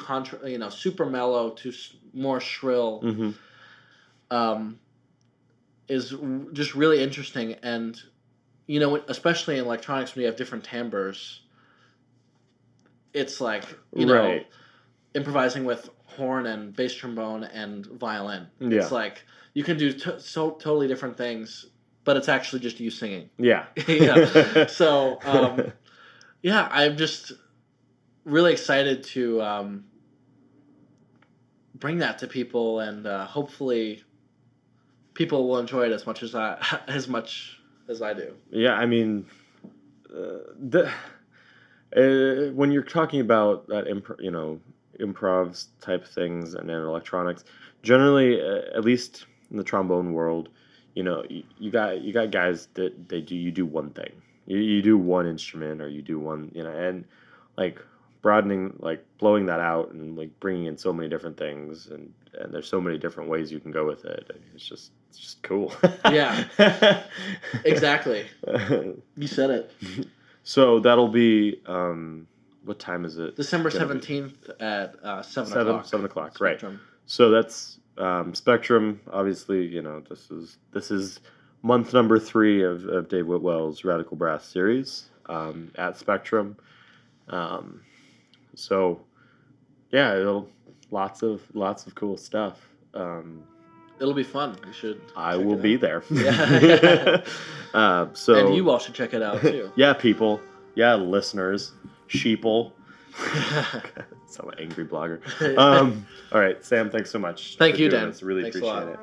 super mellow to more shrill, is just really interesting. And especially in electronics when you have different timbres, it's like Right. improvising with horn and bass trombone and violin. Yeah. It's like you can do totally different things, but it's actually just you singing. Yeah. Yeah. So, I'm just really excited to bring that to people, and hopefully people will enjoy it as much as I do. Yeah, I mean, when you're talking about that, improvs type things and then electronics, generally, at least in the trombone world, you got guys that you do one thing, you do one instrument, or you do one, and like broadening, like blowing that out and like bringing in so many different things, and there's so many different ways you can go with it. It's just cool. Yeah. Exactly. You said it. So that'll be what time is it? December 17th at 7 o'clock. 7 o'clock, Spectrum. right? So that's Spectrum. Obviously, this is month number 3 of Dave Whitwell's Radical Brass series at Spectrum. So yeah, lots of cool stuff. It'll be fun. You should. I will be there. Yeah. So and you all should check it out too. Yeah, people. Yeah, listeners. Sheeple. Sound like an angry blogger. All right, Sam, thanks so much. Thank you, Dan. This. Really Thanks appreciate it.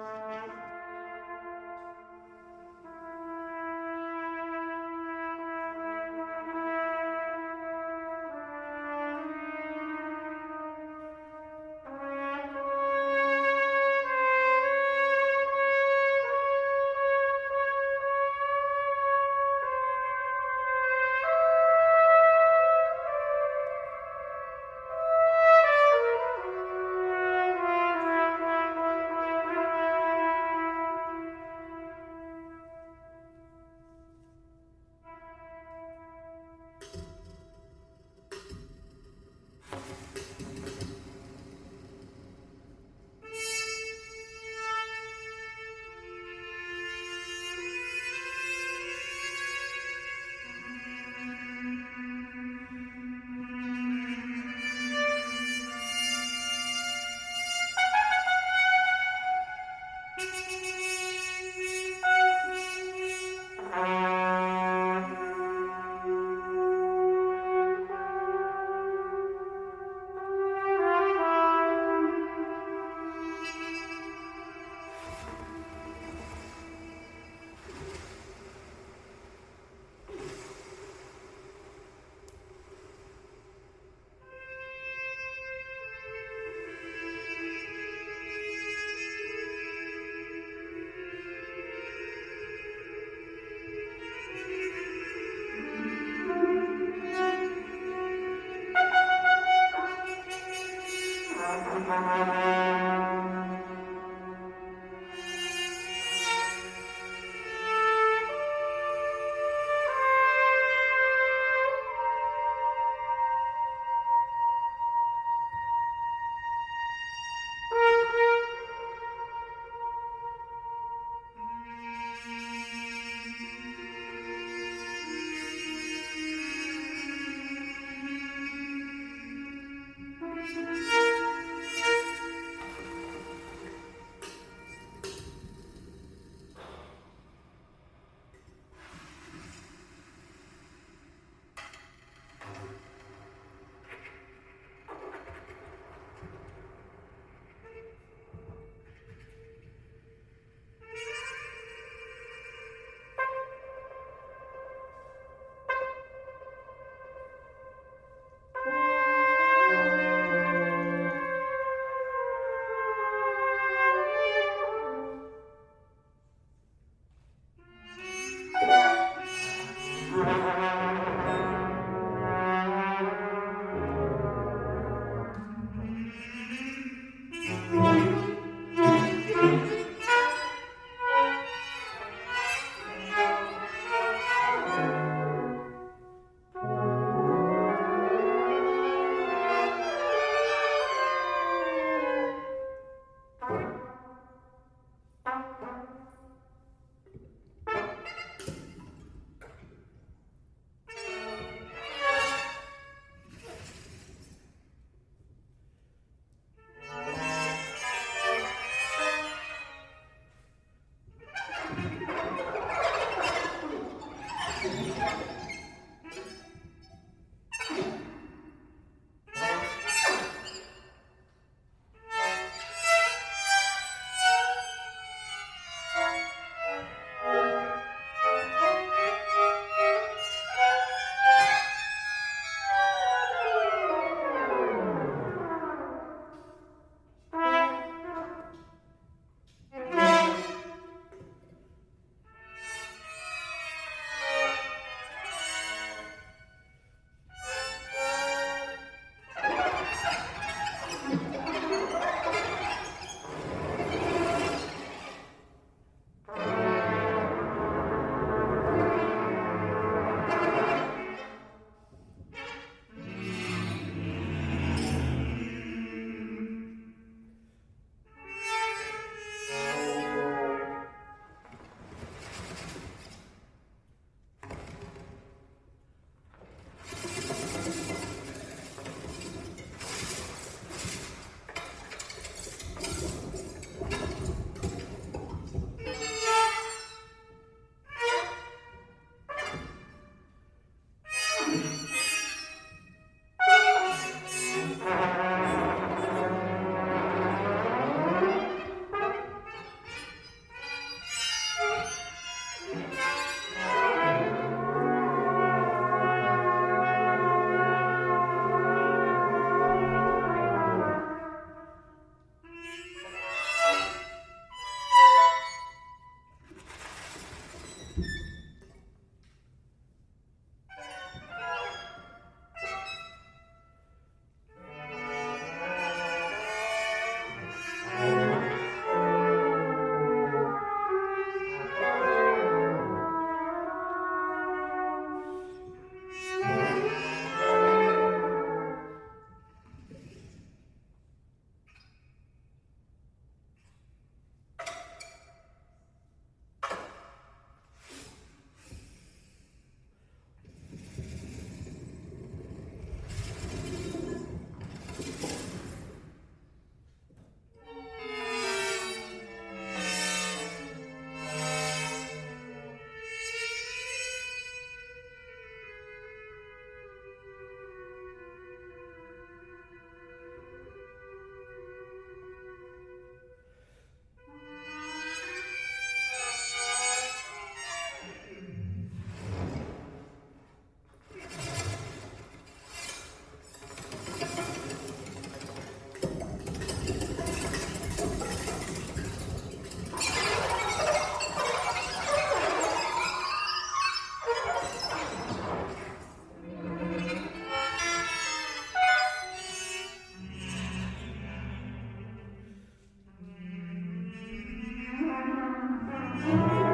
Thank you.